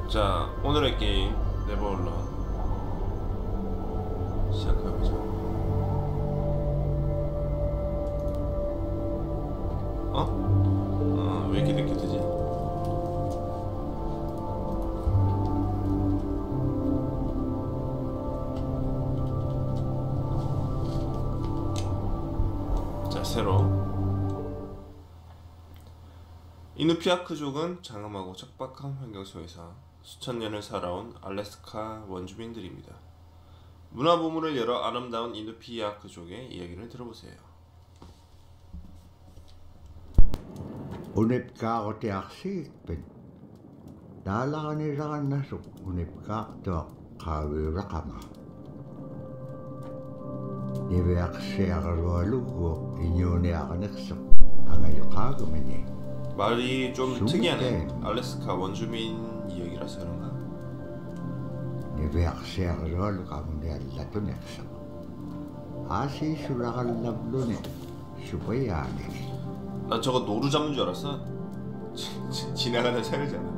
자, 오늘의 게임 네버올라 시작해보자. 왜 이렇게 늦게 뜨지? 자, 새로 이누피아크족은 장엄하고 척박한 환경 속에서 수천 년을 살아온 알래스카 원주민들입니다. 문화보물을 열어 아름다운 이누피아크족의 이야기를 들어보세요. unipkaaqutiarsiigpit taalaganilagannassuk unipkaartuaq qaaviuraqama niviaqsiaqalualuguuq iñuuniaqanersuq angayuqaagumini. 말이 좀 특이하네. 알래스카 원주민 이야기라서 그런가? niviaqsiaqalualuqamuniallatuniqsuq aasiisulaqallавлуни supayaaniki. 난 저거 노루 잡는 줄 알았어. 지나가는 새잖아.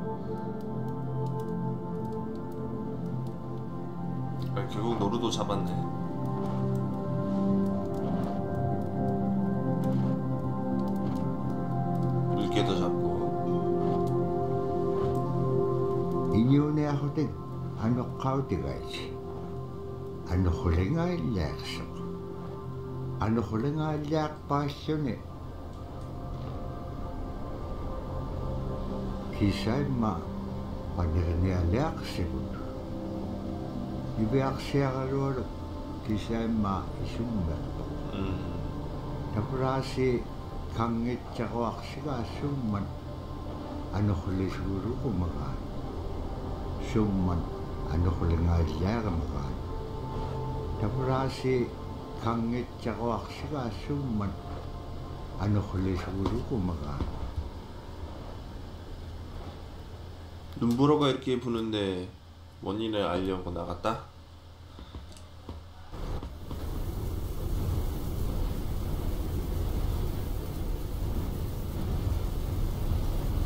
결국 노루도 잡았네. 물개도 잡고. 이뉴네아호된 아노카우디가이지 아노홀랭아일리악소 아노홀랭아일리악 파시오네 기사임마 바네르니알리악시군 이베악시아가루어르 기사임마 이숨메르도 타프라시 강게짜고악시가 숨만 아노홀리수루구마가 숨만 아노홀랭아일리아가마가 타프라시 강게짜고악시가 숨만 아노홀리수루구마가. 눈보라가 이렇게 부는데 원인을 알려고 나갔다?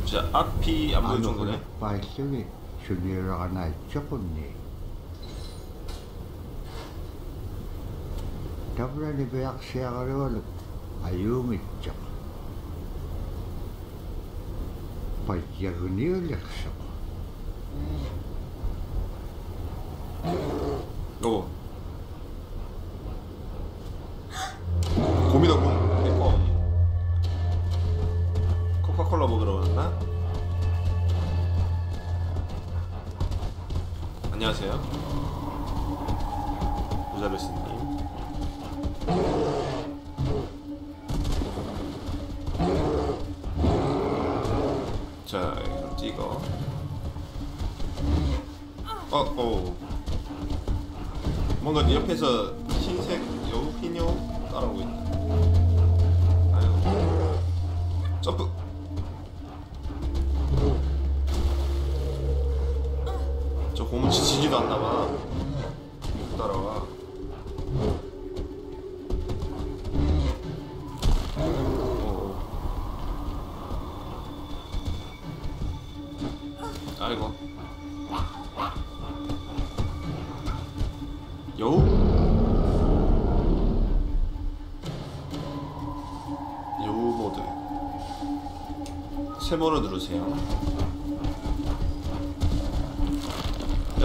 진짜 앞이 안 보일 정도네? 발성이 줄리어가 날 조금니 더불어니 배악시야가려고 아유미적 발자근이 열렸어. 오. 곰이다 곰. 곰. 코카콜라 먹으러 왔나? 안녕하세요. 모자베스님. 자, 이거 찍어. 뭔가 네 옆에서 흰색 여우 피뇨 따라오고 있다. 아유, 점프. 저 곰은 지치지도 않나봐. 따라와. 아이고. 여우? 여우 모드. 세모로 누르세요. 얍.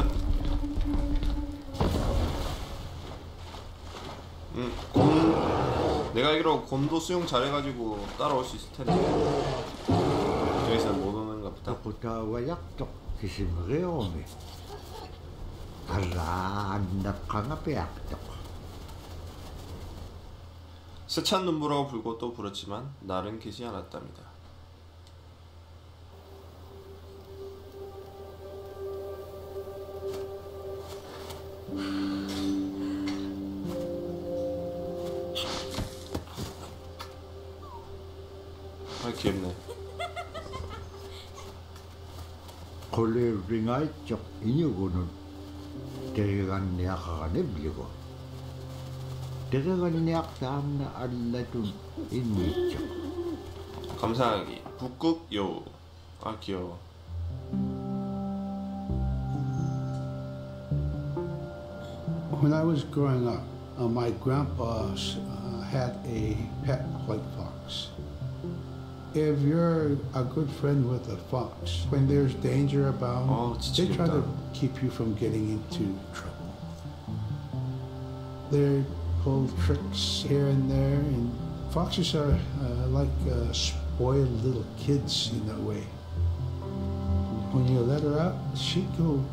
곰. 내가 알기로 곰도 수영 잘해가지고 따라올 수 있을 텐데. 저기서는 못 오는가 보다. 부타와약도 기심레오미 알라안납강아빼약도. 세찬 눈보라가 불고 또 불었지만 날은 개지 않았답니다. 아, 귀엽네. 콜레링아이쪽 이녀고는 데려간 내아가가 내밀고 데려간 내악 다음나 알라둔 인미쪽. 감사하기 북극 여우. 아, 귀여워. When I was growing up, my grandpa had a pet white fox. If you're a good friend with a fox, when there's danger about, they try to keep you from getting into trouble. They pull tricks here and there, and foxes are like spoiled little kids in a way. When you let her out, she'd go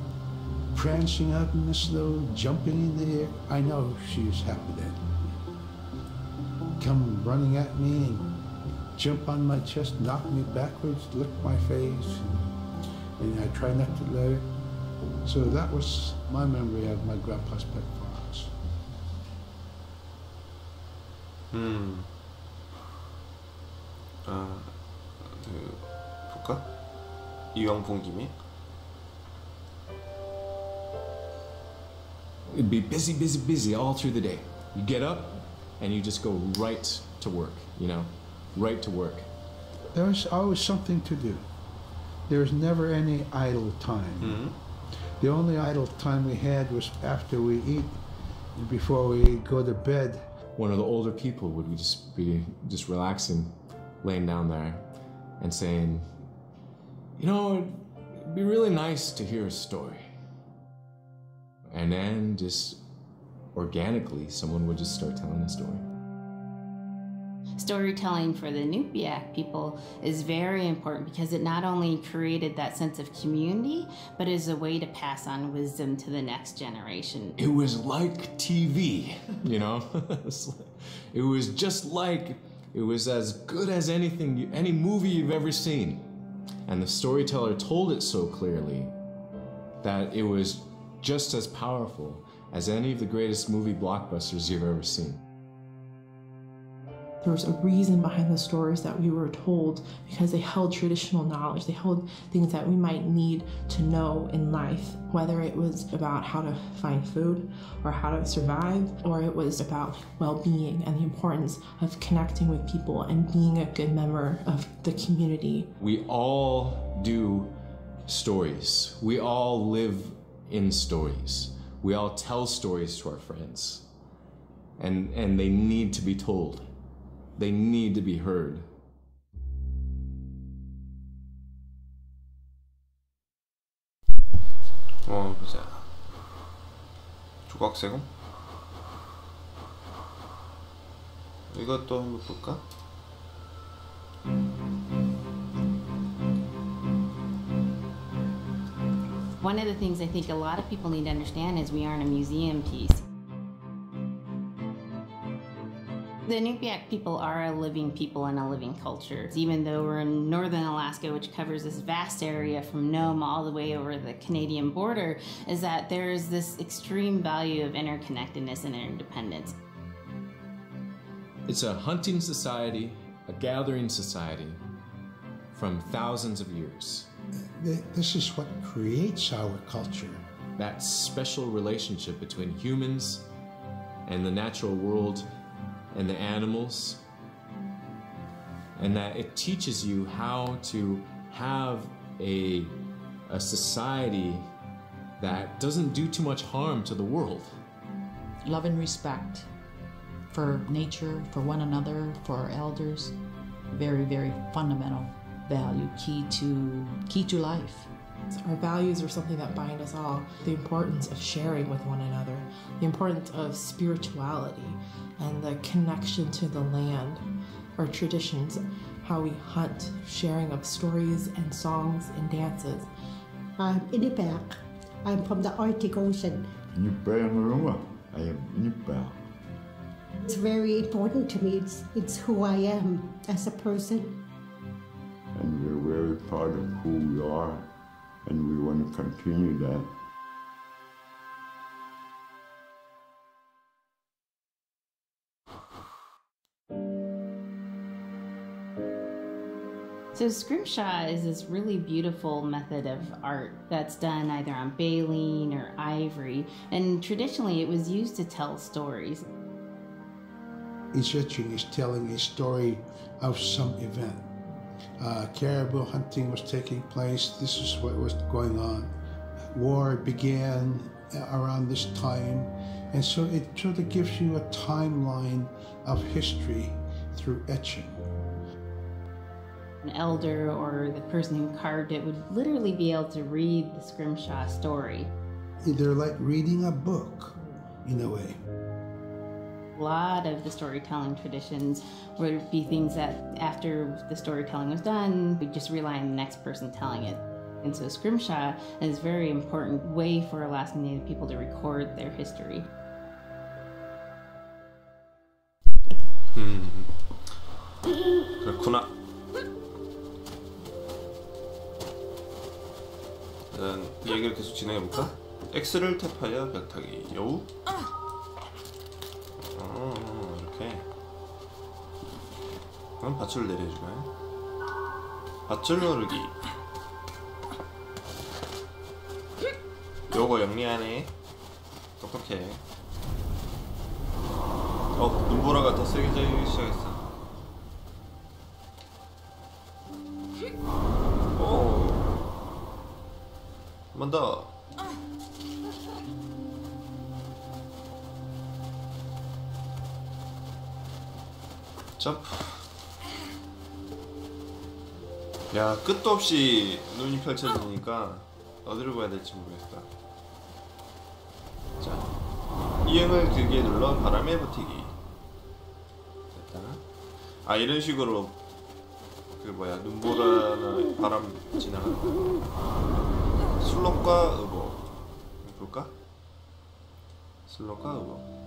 prancing up in the snow, jumping in the air. I know she was happy then. Come running at me and jump on my chest, knock me backwards, lick my face, and I try not to let her. So that was my memory of my grandpa's pet fox. 볼까? 이왕봉 김에 It'd be busy, busy, busy all through the day. You get up and you just go right to work, you know, right to work. There was always something to do. There was never any idle time. The only idle time we had was after we eat and before we go to bed. One of the older people would just be relaxing, laying down there and saying, you know, it'd be really nice to hear a story. And then just organically, someone would just start telling a story. Storytelling for the Inupiaq people is very important because it not only created that sense of community, but is a way to pass on wisdom to the next generation. It was like TV, you know? It was just like, it was as good as anything, any movie you've ever seen. And the storyteller told it so clearly that it was just as powerful as any of the greatest movie blockbusters you've ever seen. There was a reason behind the stories that we were told because they held traditional knowledge. They held things that we might need to know in life, whether it was about how to find food or how to survive, or it was about well-being and the importance of connecting with people and being a good member of the community. We all do stories. We all live in stories. We all tell stories to our friends. And they need to be told. They need to be heard. 보자. 조각세금? 이것도 한번 볼까? One of the things I think a lot of people need to understand is we aren't a museum piece. The Inupiaq people are a living people and a living culture. Even though we're in northern Alaska, which covers this vast area from Nome all the way over the Canadian border, is that there is this extreme value of interconnectedness and interdependence. It's a hunting society, a gathering society from thousands of years. This is what creates our culture. That special relationship between humans and the natural world and the animals, and that it teaches you how to have a society that doesn't do too much harm to the world. Love and respect for nature, for one another, for our elders. Very, very fundamental value, key to life. Our values are something that bind us all. The importance of sharing with one another, the importance of spirituality, and the connection to the land, our traditions, how we hunt, sharing of stories and songs and dances. I'm Inupiaq. I'm from the Arctic Ocean. I am Inupiaq. It's very important to me. It's who I am as a person. And we're very proud of who we are, and we want to continue that. So scrimshaw is this really beautiful method of art that's done either on baleen or ivory, and traditionally it was used to tell stories. Each etching is telling a story of some event. Caribou hunting was taking place. This is what was going on. War began around this time, and so it sort of gives you a timeline of history through etching. An elder or the person who carved it would literally be able to read the scrimshaw story. They're like reading a book, in a way. A lot of the storytelling traditions would be things that after the storytelling was done, we just rely on the next person telling it. And so scrimshaw is a very important way for Alaskan Native people to record their history. 그렇구나. 일단 이 얘기를 계속 진행해볼까? X를 탭하여 벽타기. 여우? 이렇게. 그럼 밧줄을 내려주네. 밧줄 누르기. 요거 영리하네. 똑똑해. 눈보라가 더 세게 잘리기 시작했어. 한 번 더. 점프. 야, 끝도 없이 눈이 펼쳐지니까 어디로 가야 될지 모르겠다. 자, 이응을 길게 눌러 바람에 버티기. 됐다. 아, 이런 식으로 그 뭐야, 눈보라나 바람 지나가는 거. 술록과 의보. 볼까? 술록과 의보.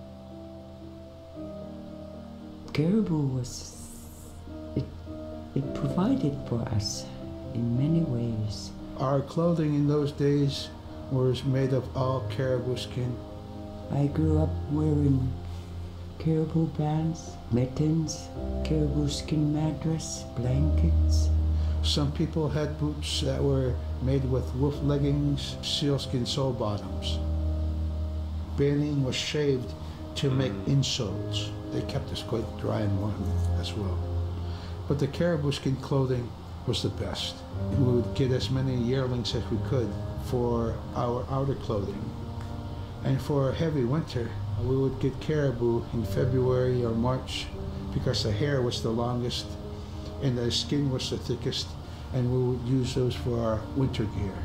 Caribou it provided for us in many ways. Our clothing in those days was made of all caribou skin. I grew up wearing caribou pants, mittens, caribou skin mattress, blankets. Some people had boots that were made with wolf leggings, sealskin sole bottoms. Baleen was shaved to make insoles. They kept us quite dry and warm as well. But the caribou skin clothing was the best. We would get as many yearlings as we could for our outer clothing. And for a heavy winter, we would get caribou in February or March because the hair was the longest and the skin was the thickest, and we would use those for our winter gear.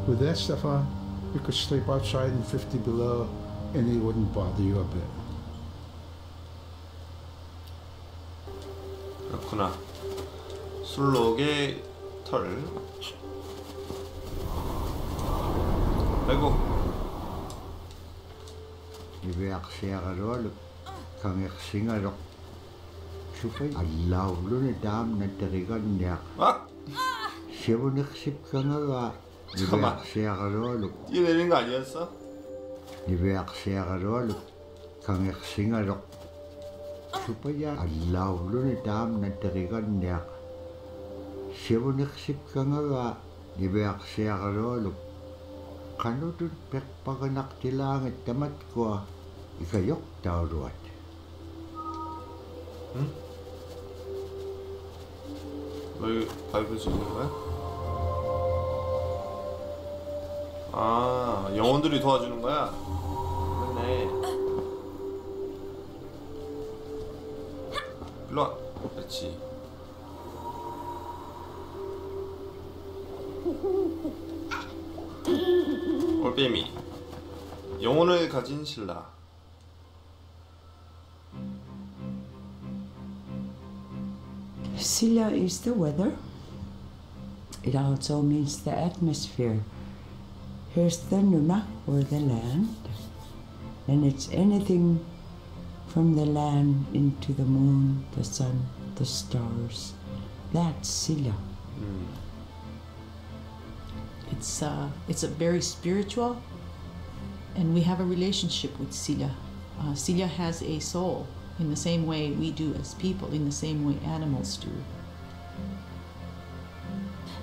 With that stuff on, you could sleep outside in 50 below and it wouldn't bother you a bit. 그렇구나. 술록의 털. 아이고. Iveaqsiaqalualuk kangersingalok supai allauluni taamna teriganniaq siavuniqsipkangaga iveaqsiaqalualuk 뛰어내린 거 아니었어? iveaqsiaqalualuk kangersingalok supai allauluni taamna teriganniaq siavuniqsipkangaga iveaqsiaqalualuk kanutun pekpaganaqtilaangit tamatkua ikayok tauruat. 응? 너 이거 밟을 수 있는 거야? 아, 영혼들이 도와주는 거야? 그렇네. 일로와. 그렇지. 올빼미. 영혼을 가진 신라. Silla is the weather. It also means the atmosphere. Here's the Nuna, or the land. And it's anything from the land into the moon, the sun, the stars. That's Silla. It's a very spiritual, and we have a relationship with Silla. Silla has a soul in the same way we do as people, in the same way animals do.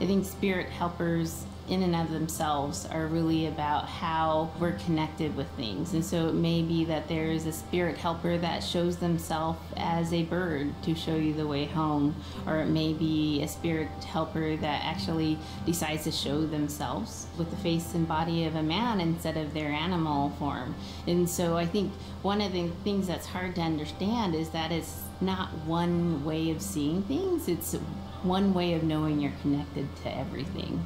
I think spirit helpers in and of themselves are really about how we're connected with things. And so it may be that there is a spirit helper that shows themselves as a bird to show you the way home, or it may be a spirit helper that actually decides to show themselves with the face and body of a man instead of their animal form. And so I think one of the things that's hard to understand is that it's not one way of seeing things, it's one way of knowing you're connected to everything.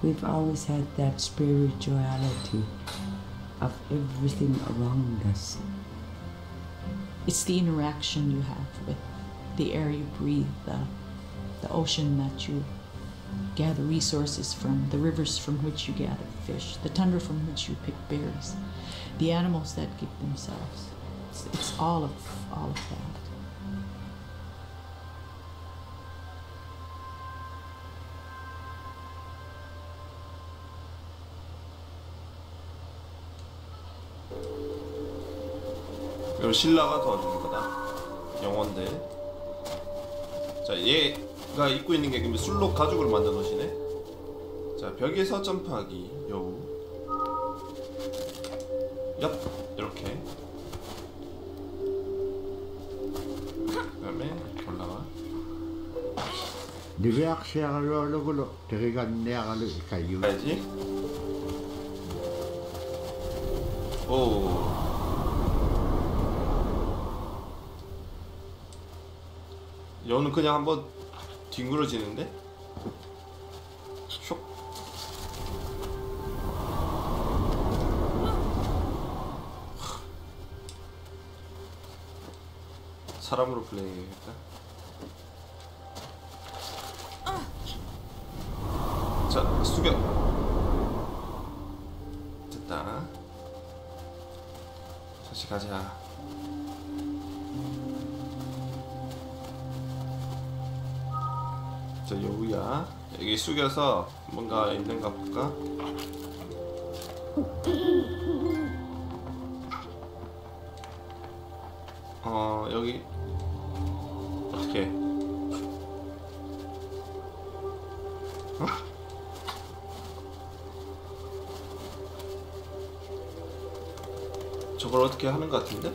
We've always had that spirituality of everything around us. It's the interaction you have with the air you breathe, the ocean that you gather resources from, the rivers from which you gather fish, the tundra from which you pick berries, the animals that give themselves. It's all of that. 그리고 신라가 도와주는 거다. 영혼들. 자, 얘가 입고 있는 게 술록 가죽을 만든 옷이네. 자, 벽에서 점프하기. 여우. 얍. 이렇게. 그 다음에 올라가. 니베악시아가로 데리간네아가로 이카유. 가야지. 오. 여우는 그냥 한번 뒹굴어지는데? 슉. 사람으로 플레이해야겠다. 자, 숙여. 됐다. 다시 가자. 자, 여우야. 여기 숙여서 뭔가 있는가 볼까? 여기 어떻게? 어? 저걸 어떻게 하는 것 같은데?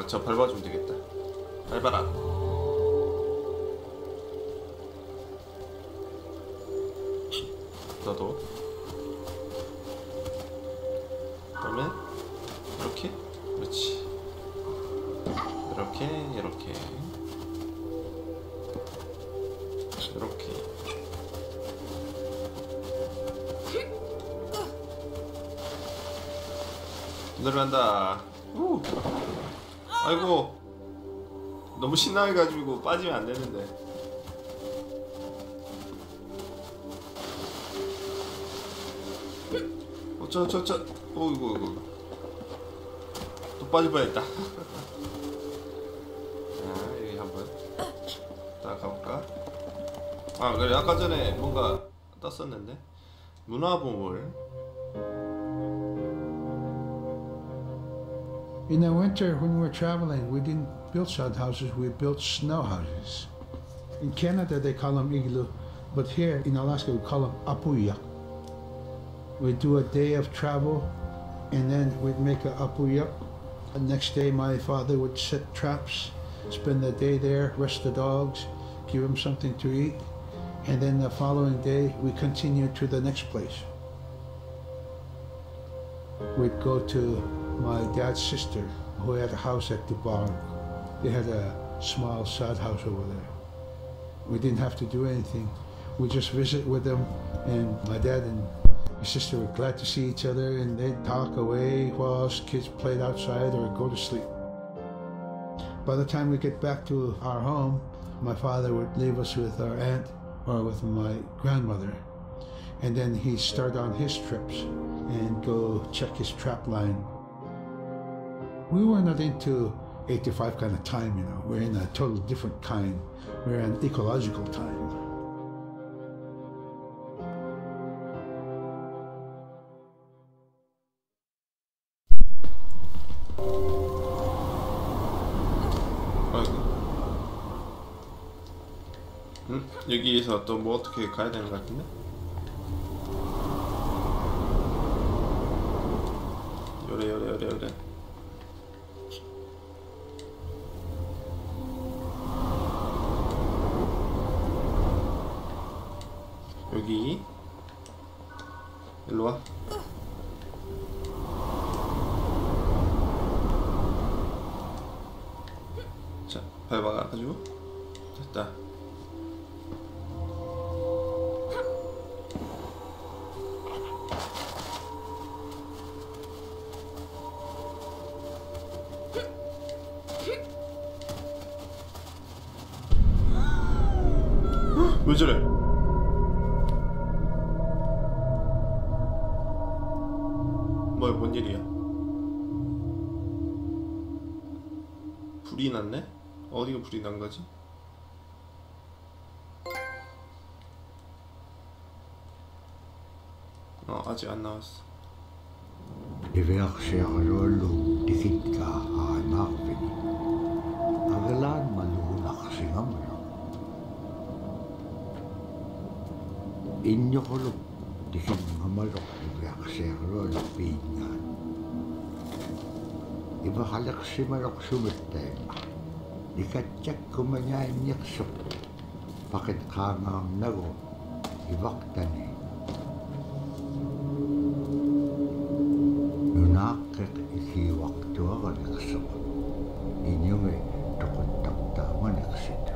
저 밟아주면 되겠다. 밟아라. 너도. 그러면 이렇게, 그렇지. 이렇게, 이렇게, 이렇게. 들어간다. 우. 아이고, 너무 신나해가지고 빠지면 안 되는데. 이거. 또 빠질 뻔했다. 자, 여기 한번 딱 가볼까? 그래, 아까 전에 뭔가 떴었는데. 문화보물. In the winter, when we were traveling, we didn't build sod houses, we built snow houses. In Canada, they call them igloo, but here in Alaska, we call them apuya. We'd do a day of travel, and then we'd make a apuya. The next day, my father would set traps, spend the day there, rest the dogs, give them something to eat, and then the following day, we continued to the next place. We'd go to my dad's sister, who had a house at Dubai. They had a small sod house over there. We didn't have to do anything. We just visit with them, and my dad and my sister were glad to see each other, and they'd talk away while us kids played outside or go to sleep. By the time we get back to our home, my father would leave us with our aunt or with my grandmother, and then he'd start on his trips and go check his trap line. We were not into 8 to 5 kind of time, you know. We're in a totally different kind. We're in ecological time. 응? 여기에서 또 뭐 어떻게 가야 되는 것 같은데? 요래. 여기 일로 와. 자, 밟아가지고 됐다. 왜 저래? 뭐야, 뭔 일이야? 불이 났네? 어디가 불이 난 거지? 아직 안 나왔어. Iverksiarluollu tikitkaa aanarvini. Agelaan maluulaqsingamlu. Injoqulu tikingamaluq iverksiarluollu piingaan. Ivaxaleqsimaluq sumittaima. Ikatjakkumanyainniqsuq. Paqit qaangaarnagu ivaqtani. Nunaqqeq ikiwaqtuaqaniqsuq. Inyungi tuquttaqtaamaniqsitu.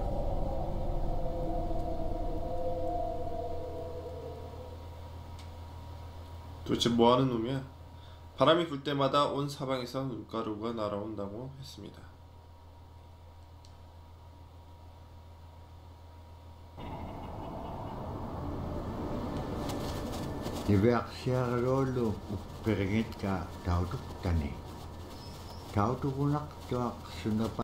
도대체 뭐하는 놈이야? 바람이 불 때마다 온 사방에서 눈가루가 날아온다고 했습니다. Iverksiarluollu upperingitkaa taututtani. Tautukunaq tuaq sunapa